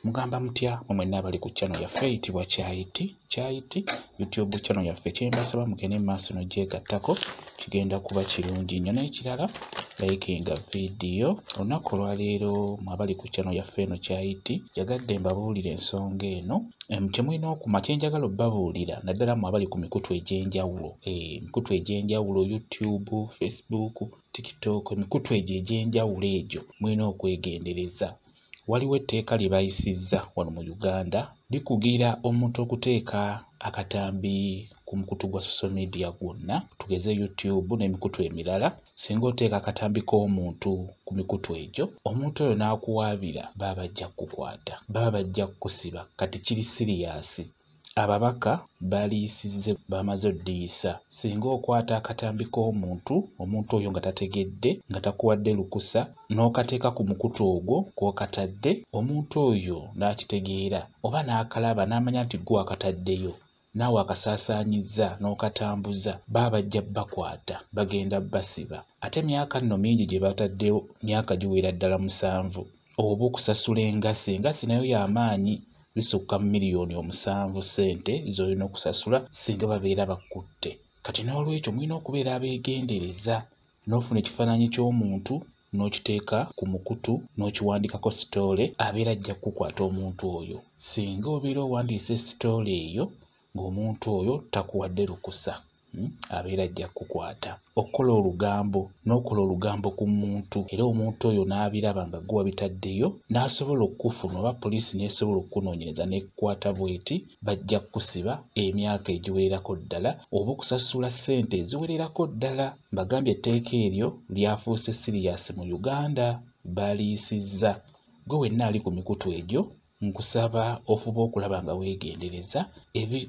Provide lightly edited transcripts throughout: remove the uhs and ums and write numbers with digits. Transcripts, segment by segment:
Mugamba mutya mwenna abali ku channel yaffe eyitibwa Kyayiti YouTube channel yaffe. Kyembasaba mugende maaso n'ogyegattako, kigenda kuba kirungi nnyo. N'ekirala likinga video. Olunaku olwaleero mwabali ku channel yaffe eno Kyayiti yagadde mbabuulira ensonga eno kyemulina okuma kyenjagala obbabuulira naddala mwabali ku mikutu egy'enjawulo. Emikutu egy'enjawulo YouTube, Facebook, TikTok, emikutu egy'enjawulo egyo mulina okwegendereza. Waliwo etteeka lye bayisizza wano mu Uganda likugira omuntu okuteeka akatambi ku mukutu gwa social media gwonna, tugeze YouTube n'emikutu emirala. Singa oteeka akatambi k'omuntu ku mikutu egyo, omuntu oyo n'akuwaabira baba bajja kukukwata, baba bajja kukusiba. Kati kiri serious. Ababaka baliisizze bamaze oddiisa. Singa okwata akatambi k'omuntu, omuntu oyo nga tategedde, nga takuwadde lukusa, n'okateeka ku mukutu ogwo kw'okatadde, omuntu oyo n'akitegeera oba n'akalaba n'amanya nti gwe akataddeyo, naawe akasaasaanyizza n'okatambuza, baba bajja bakwata, bagenda basiba. Ate myaka nno mingi gye bataddewo, myaka giwera ddala 7 oba okusasula engasi nayo y'amaanyi. Zisukka miliyoni 7 ssente z'olina okusasula singa babeera bakutte. Kati n'olwekyo mulina okubeera abeegendereza, n'ofuna ekifaananyi ky'omuntu n'okiteeka ku mukutu n'okiwandikako sitoole, abeera ajja kukukwata omuntu oyo. Singa obeera owandiise sitoole eyo ng'omuntu oyo takuwadde lukusa, abeera ajja kukukwata. Okukola olugambo n'okola olugambo ku muntu era omuntu oyo n'abiraba nga gwe wabitaddeyo n'asobola okufuna oba poliisi n'esobola okunoonyereza n'ekukwata bw'eti, bajja kukusiba emyaka egiwererako ddala oba okusasula ssente eziwererako ddala. Mbagambye etteeka eryo lyafuuse sirias mu Uganda, baliisizza. Gwe wenna ali ku mikutu egyo nkusaba ofuba okulaba nga weegendereza.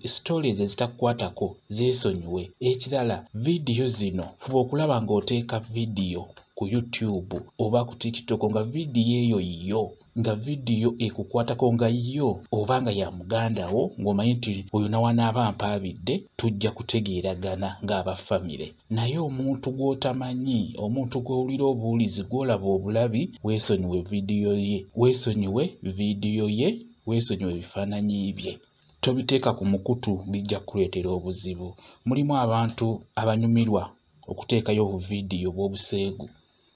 Stories ezitakukwatako zeesonyiwe. Ekirala, vidiyo zino fuba okulaba ng'oteeka vidiyo ku YouTube oba ku TikTok nga vidiyo eyo yo, nga vidiyo ekukwatako nga yo oba nga ya muganda wo, ng'omanyi nti oyo nawanaaba mpaabidde, tujja kutegeeragana ng'aba famire. Naye omuntu gw'otamanyi, omuntu gw'owulira obuwulizi, gw'olaba obulabi, weesonyiwe vidiyo ye, weesonyiwe vidiyo ye, weesonyiwe ebifaananyi bye. Tobiteeka ku mukutu, bijja kuleetera obuzibu. Mulimu abantu abanyumirwa okuteekayo obuvidiyo bw'obuseegu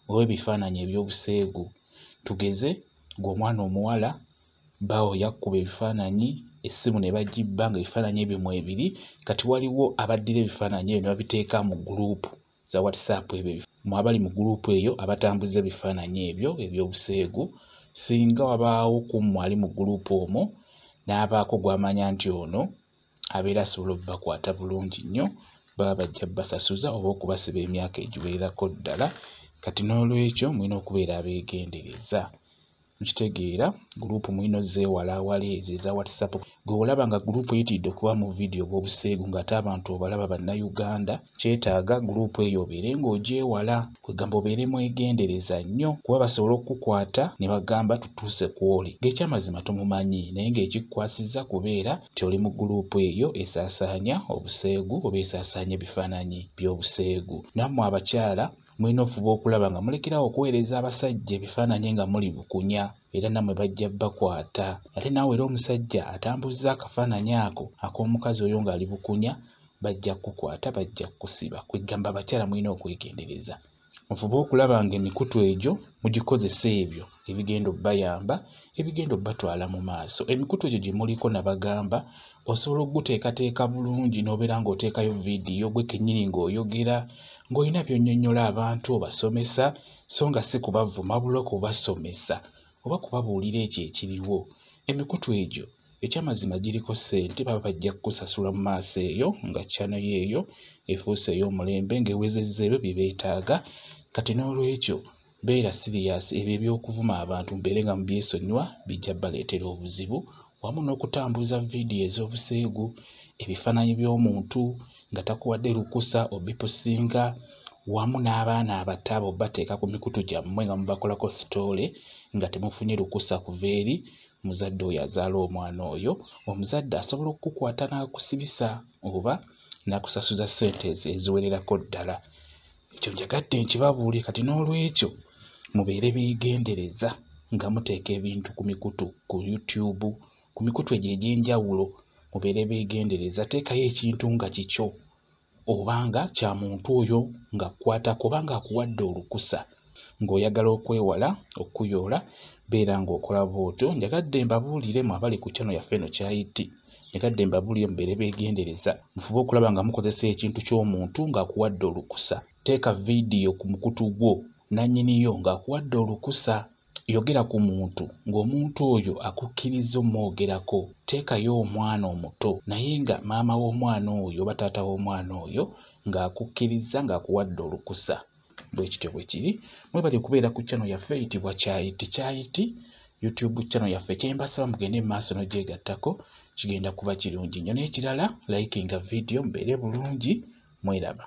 oba ebifaananyi eby'obuseegu. Tugeze ng'omwana omuwala bawo yakkuba ebifaananyi, essimu ne bagibba nga ebifaananyi ebyo mu ebiri. Kati waliwo abaddira ebifaananyi ebyo ne babiteeka mu guruupu za WhatsApp. Ebyo mwabali mu guruupu eyo abatambuza ebifaananyi ebyo eby'obuseegu. Singa wabaawo kummwe ali mu guruupu omwo n'abaako gw'amanya nti ono abeera asobola obbakwata bulungi nnyo, baba bajja basasuza oba okubasiba emyaka egiwererako ddala. Kati n'olwekyo mulina okubeera abeegendereza. Mukitegeera, guruupu mulina zeewalaawala ezo eza WhatsApp. Gwe olaba nga guruupu eyitidde okuba mu vidiyo bw'obuseegu ng'ate abantu obalaba bannayuganda, kyetaaga guruupu eyo obeere ng'ogyewala. Kwegamba obeere mwegendereza nnyo kuba basobola okukukwata ne bagamba tutuuse ku oli, ng'ekyamazima tumumanyi naye ng'ekikukwasizza kubeera nti oli mu guruupu eyo esaasaanya obuseegu oba esaasaanya ebifaananyi by'obuseegu. Nammwe abakyala mulina ofuba okulaba nga mulekerawo okuweereza abasajja ebifaananyi nga muli bukunya, era nammwe bajja bakwata. Ate naawe era omusajja atambuzza akafaananyi ako ak'omukazi oyo ng'ali bukunya, bajja kukwata, bajja kusiba. Kwegamba abakyala mulina okwegendereza. Mufube okulaba nga emikutu egyo mugikozesa ebyo ebigenda obbayamba, ebigenda obbatwala mu maaso. Emikutu egyo gye muliko nabagamba osobola okuguteekateeka bulungi n'obeera ng'oteekayo vidiyo gwe kennyini ng'oyogera, ng'olina by'onnyonnyola abantu obasomesa, so nga si kubavuma wabula kubasomesa oba kubabuulira ekyo ekiriwo. Emikutu egyo ekyamazima giriko ssente, baba bajja kukusasula mu maaso eyo nga channel eyo efuuse ey'omulembe ng'ewezezza ebyo bye beetaaga. Kati n'olwekyo beera sirias, ebyo eby'okuvuma abantu mbeere nga mu byesonyiwa bijja baleetera obuzibu, wamu n'okutambuza vidiyo ez'obuseegu, ebifaananyi by'omuntu nga takuwadde lukusa obipusinga, wamu n'abaana abato abo bateeka ku mikutu gyammwe nga mubakolako sitoole nga temufunye lukusa kuva eri muzadde oyo azaala omwana oyo. Omuzadde asobola okukukwata n'akusibisa oba n'akusasuza ssente eziwererako ddala. Ekyo njagadde nkibabuulire. Kati n'olwekyo mubeere beegendereza, nga muteeka ebintu ku mikutu ku YouTube, ku mikutu egyo egy'enjawulo mubeere beegendereza. Teekayo ekintu nga kikyo obanga kya muntu oyo nga kkwatako oba nga akuwadde olukusa ng'oyagala okwewala okuyoola, beera ng'okola bw'otyo. Njagadde mbabuulire mu abali ku channel yaffe eno Kyayiti, njagadde mbabuulire mubeere beegendereza, mufube okulaba nga mukozesa ekintu ky'omuntu ng'akuwadde olukusa. Teeka viidiyo ku mukutu gwo nannyiniyo ng'akuwadde olukusa. Yogera ku muntu ng'omuntu oyo akukkiriza omwogerako. Teekayo omwana omuto naye nga maama w'omwana oyo oba taata w'omwana oyo ng'akukkiriza ng'akuwadde olukusa. Bwe kityo bwe kiri. Mwebale kubeera ku channel yaffe eyitibwa Kyayiti. Kyayiti YouTube channel yaffe. Kye mbasaba mugende mu maaso n'ogyegattako, kigenda kuba kirungi nnyo. N'ekirala likinga viidiyo mubeere bulungi. Mweraba.